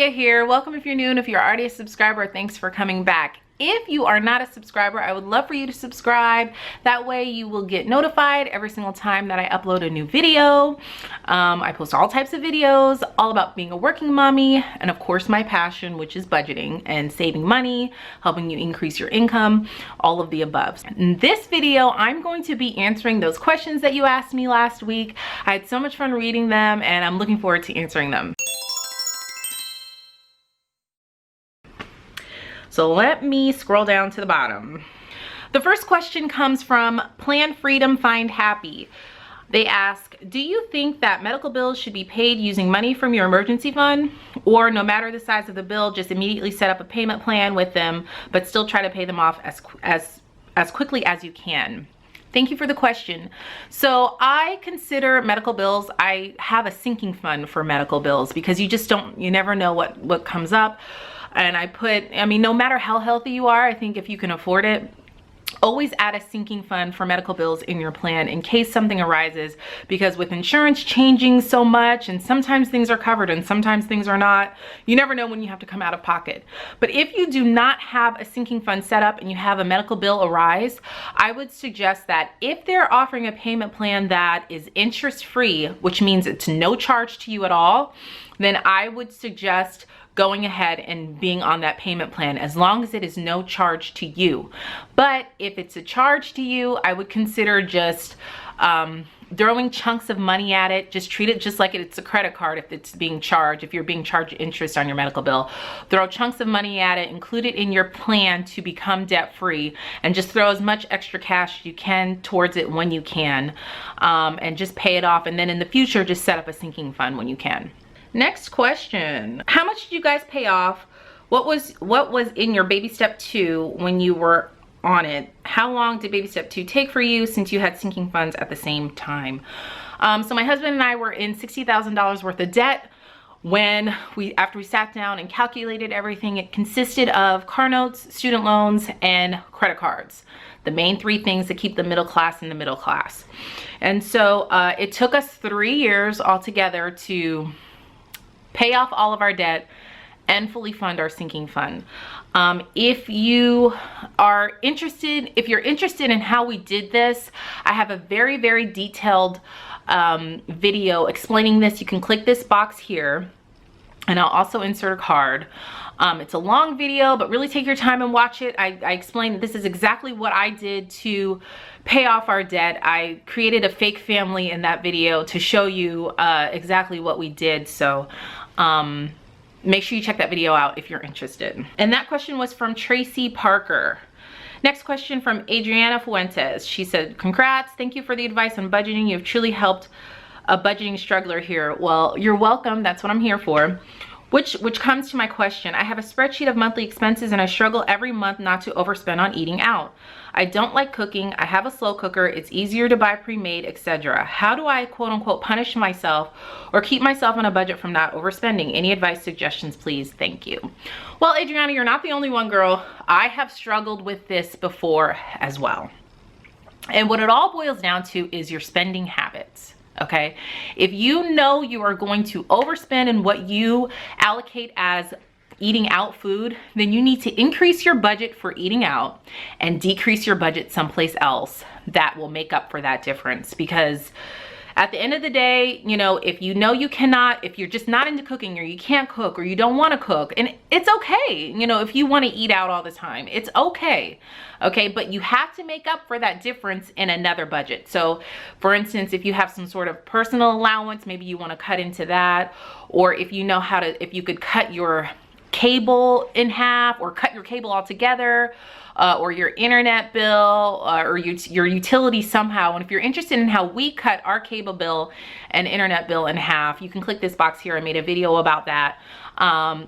Leah here. Welcome if you're new, and if you're already a subscriber, thanks for coming back. If you are not a subscriber, I would love for you to subscribe. That way you will get notified every single time that I upload a new video. I post all types of videos, all about being a working mommy, and of course my passion, which is budgeting and saving money, helping you increase your income, all of the above. In this video, I'm going to be answering those questions that you asked me last week. I had so much fun reading them, and I'm looking forward to answering them. So let me scroll down to the bottom. The first question comes from Plan Freedom Find Happy. They ask, do you think that medical bills should be paid using money from your emergency fund? Or no matter the size of the bill, just immediately set up a payment plan with them, but still try to pay them off as quickly as you can? Thank you for the question. So I consider medical bills, I have a sinking fund for medical bills because you never know what comes up. And I mean, no matter how healthy you are, I think if you can afford it, always add a sinking fund for medical bills in your plan in case something arises, because with insurance changing so much and sometimes things are covered and sometimes things are not, you never know when you have to come out of pocket. But if you do not have a sinking fund set up and you have a medical bill arise, I would suggest that if they're offering a payment plan that is interest free, which means it's no charge to you at all, then I would suggest going ahead and being on that payment plan as long as it is no charge to you. But if it's a charge to you, I would consider just throwing chunks of money at it. Just treat it just like it's a credit card if it's being charged, if you're being charged interest on your medical bill. Throw chunks of money at it, include it in your plan to become debt free, and just throw as much extra cash you can towards it when you can, and just pay it off. And then in the future, just set up a sinking fund when you can. Next question. How much did you guys pay off? What was in your baby step 2 when you were on it? How long did baby step 2 take for you since you had sinking funds at the same time? So my husband and I were in $60,000 worth of debt after we sat down and calculated everything. It consisted of car notes, student loans, and credit cards. The main 3 things that keep the middle class in the middle class. And so it took us 3 years altogether to pay off all of our debt and fully fund our sinking fund. If you're interested in how we did this, I have a very, very detailed video explaining this. You can click this box here, and I'll also insert a card. It's a long video, but really take your time and watch it. I explained this is exactly what I did to pay off our debt. I created a fake family in that video to show you exactly what we did. So make sure you check that video out if you're interested. And that question was from Tracy Parker. Next question from Adriana Fuentes. She said, congrats, thank you for the advice on budgeting. You've truly helped a budgeting struggler here. Well, you're welcome. That's what I'm here for. Which comes to my question. I have a spreadsheet of monthly expenses and I struggle every month not to overspend on eating out. I don't like cooking. I have a slow cooker. It's easier to buy pre-made, etc. How do I quote unquote punish myself or keep myself on a budget from not overspending? Any advice, suggestions, please? Thank you. Well, Adriana, you're not the only one, girl. I have struggled with this before as well. And what it all boils down to is your spending habits. Okay, if you know you are going to overspend in what you allocate as eating out food, then you need to increase your budget for eating out and decrease your budget someplace else that will make up for that difference. Because at the end of the day, you know you cannot, if you're just not into cooking or you can't cook or you don't want to cook, and it's okay, if you want to eat out all the time, it's okay. Okay, but you have to make up for that difference in another budget. So for instance, if you have some sort of personal allowance, maybe you want to cut into that, or if you could cut your cable in half or cut your cable altogether, or your internet bill, or your utility somehow. And if you're interested in how we cut our cable bill and internet bill in half, you can click this box here. I made a video about that.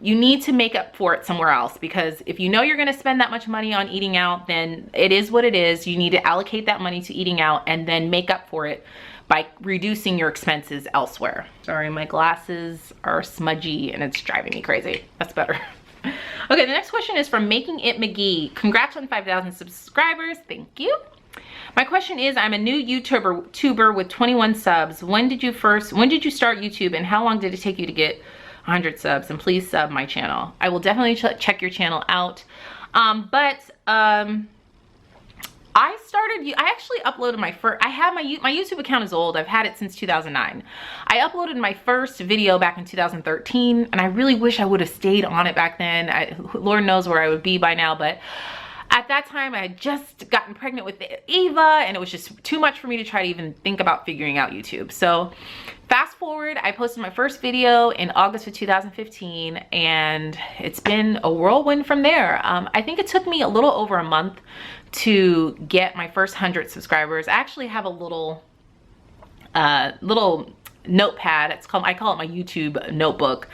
You need to make up for it somewhere else, because if you know you're going to spend that much money on eating out, then it is what it is. You need to allocate that money to eating out and then make up for it by reducing your expenses elsewhere. Sorry, my glasses are smudgy and it's driving me crazy. That's better. Okay, the next question is from Making It McGee. Congrats on 5,000 subscribers. Thank you. My question is, I'm a new YouTuber with 21 subs. When did you start YouTube, and how long did it take you to get 100 subs, and please sub my channel. I will definitely check your channel out. I actually uploaded my first, my YouTube account is old. I've had it since 2009. I uploaded my first video back in 2013, and I really wish I would have stayed on it back then. Lord knows where I would be by now, but at that time I had just gotten pregnant with Eva, and it was just too much for me to try to even think about figuring out YouTube. So fast forward, I posted my first video in August of 2015, and it's been a whirlwind from there. I think it took me a little over a month to get my first 100 subscribers. I actually have a little notepad. I call it my YouTube notebook,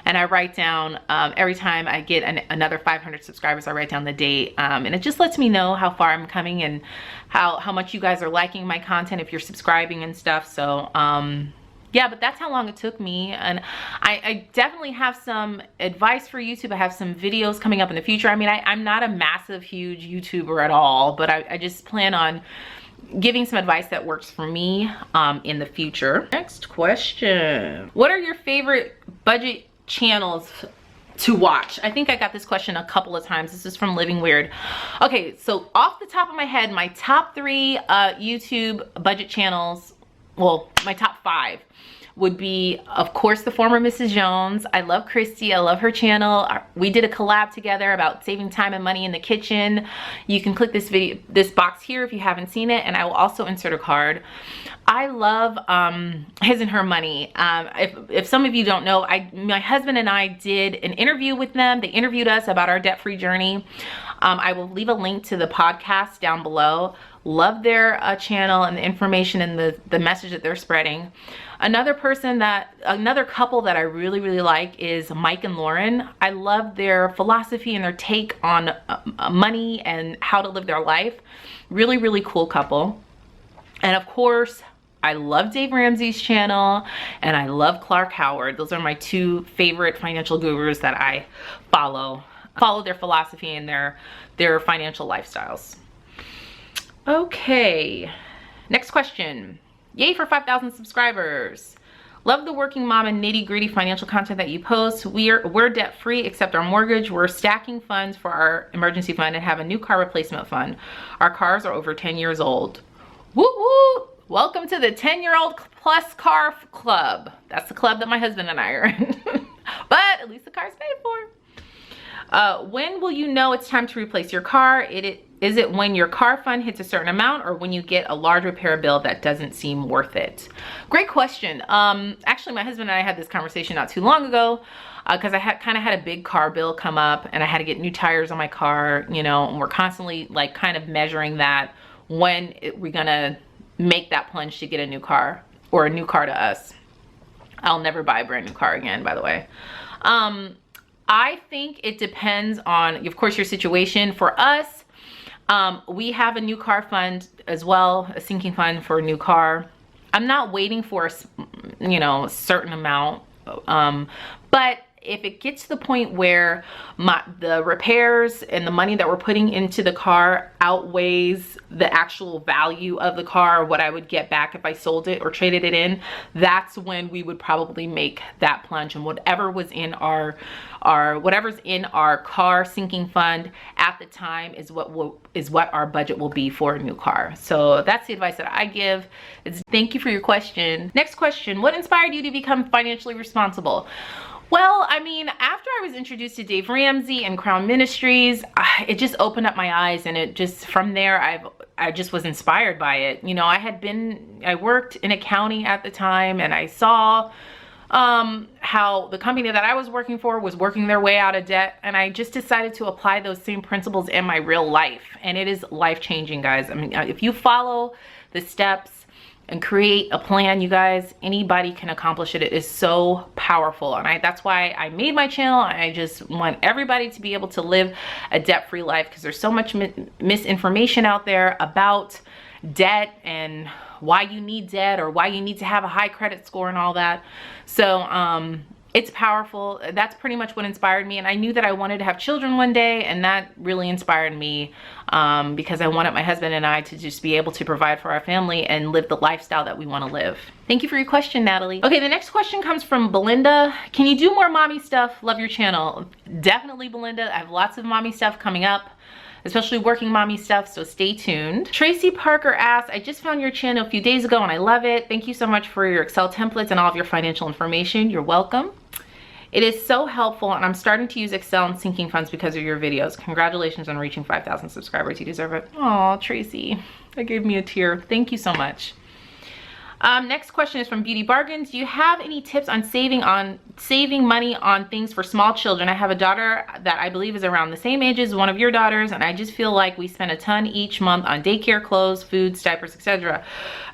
and I write down every time I get another 500 subscribers. I write down the date, and it just lets me know how far I'm coming and how much you guys are liking my content if you're subscribing and stuff. So yeah, but that's how long it took me. And I definitely have some advice for YouTube. I have some videos coming up in the future. I mean, I'm not a massive, huge YouTuber at all, but I just plan on giving some advice that works for me in the future. Next question. What are your favorite budget channels to watch? I think I got this question a couple of times. This is from Living Weird. Okay, so off the top of my head, my top 3 YouTube budget channels, well, my top 5 would be, of course, the former Mrs. Jones. I love Christy. I love her channel. We did a collab together about saving time and money in the kitchen. You can click this box here if you haven't seen it, and I will also insert a card. I love His and Her Money. If some of you don't know, my husband and I did an interview with them. They interviewed us about our debt-free journey. I will leave a link to the podcast down below. Love their channel and the information and the message that they're spreading. Another couple that I really, really like is Mike and Lauren. I love their philosophy and their take on money and how to live their life. Really, really cool couple. And of course, I love Dave Ramsey's channel, and I love Clark Howard. Those are my 2 favorite financial gurus that I follow their philosophy and their financial lifestyles. Okay, next question. Yay for 5,000 subscribers. Love the working mom and nitty-gritty financial content that you post. We're debt-free except our mortgage. We're stacking funds for our emergency fund and have a new car replacement fund. Our cars are over 10 years old. Woo woo! Welcome to the 10-year-old plus car club. That's the club that my husband and I are in. But at least the car's paid for. When will you know it's time to replace your car? Is it when your car fund hits a certain amount, or when you get a large repair bill that doesn't seem worth it? Great question. Actually, my husband and I had this conversation not too long ago because I kind of had a big car bill come up, and I had to get new tires on my car, you know, and we're constantly like kind of measuring that when we're gonna make that plunge to get a new car, or a new car to us. I'll never buy a brand new car again, by the way. I think it depends on, of course, your situation. For us, we have a new car fund as well, a sinking fund for a new car. I'm not waiting for a certain amount, but if it gets to the point where the repairs and the money that we're putting into the car outweighs the actual value of the car, or what I would get back if I sold it or traded it in, that's when we would probably make that plunge. And whatever was in whatever's in our car sinking fund at the time is what our budget will be for a new car. So that's the advice that I give. Thank you for your question. Next question: what inspired you to become financially responsible? Well, I mean, after I was introduced to Dave Ramsey and Crown Ministries, it just opened up my eyes, and it just, from there, I just was inspired by it. You know, I worked in accounting at the time, and I saw how the company that I was working for was working their way out of debt, and I just decided to apply those same principles in my real life, and it is life-changing, guys. I mean, if you follow the steps and create a plan, you guys, anybody can accomplish it. It is so powerful, and that's why I made my channel. I just want everybody to be able to live a debt-free life, because there's so much misinformation out there about debt and why you need debt, or why you need to have a high credit score and all that. So It's powerful. That's pretty much what inspired me. And I knew that I wanted to have children one day, and that really inspired me because I wanted my husband and I to just be able to provide for our family and live the lifestyle that we want to live. Thank you for your question, Natalie. Okay, the next question comes from Belinda. Can you do more mommy stuff? Love your channel. Definitely, Belinda. I have lots of mommy stuff coming up, especially working mommy stuff, so stay tuned. Tracy Parker asks, I just found your channel a few days ago and I love it. Thank you so much for your Excel templates and all of your financial information. You're welcome. It is so helpful, and I'm starting to use Excel and sinking funds because of your videos. Congratulations on reaching 5,000 subscribers. You deserve it. Aw, Tracy, that gave me a tear. Thank you so much. Next question is from Beauty Bargains. Do you have any tips on saving money on things for small children? I have a daughter that I believe is around the same age as one of your daughters, and I just feel like we spend a ton each month on daycare, clothes, foods, diapers, etc.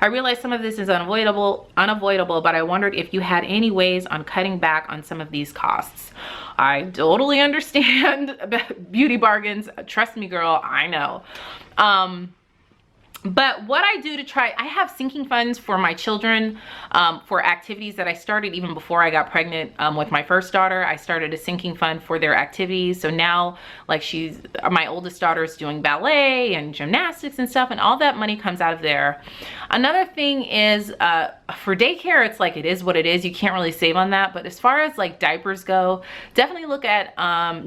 I realize some of this is unavoidable, but I wondered if you had any ways on cutting back on some of these costs. I totally understand. Beauty Bargains. Trust me, girl, I know. But what I do to try, I have sinking funds for my children for activities that I started even before I got pregnant with my first daughter. I started a sinking fund for their activities. So now, like, my oldest daughter is doing ballet and gymnastics and stuff, and all that money comes out of there. Another thing is for daycare, it's like, it is what it is. You can't really save on that. But as far as like diapers go, definitely look at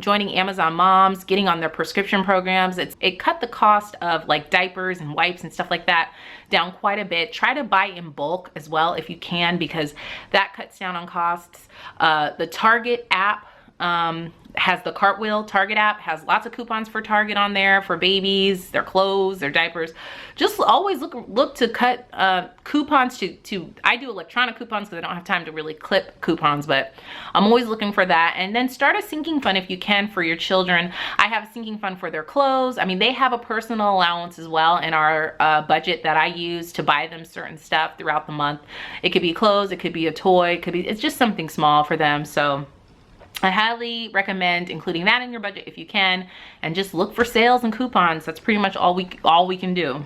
joining Amazon Moms, getting on their prescription programs. It cut the cost of like diapers and wipes and stuff like that down quite a bit. Try to buy in bulk as well if you can, because that cuts down on costs. The Target app has the Cartwheel. Target app has lots of coupons for Target on there for babies, their clothes, their diapers. Just always look to cut coupons to I do electronic coupons because I don't have time to really clip coupons, but I'm always looking for that. And then start a sinking fund if you can for your children. I have a sinking fund for their clothes. I mean, they have a personal allowance as well in our budget that I use to buy them certain stuff throughout the month. It could be clothes, it could be a toy, it's just something small for them. So I highly recommend including that in your budget if you can, and just look for sales and coupons. That's pretty much all we can do.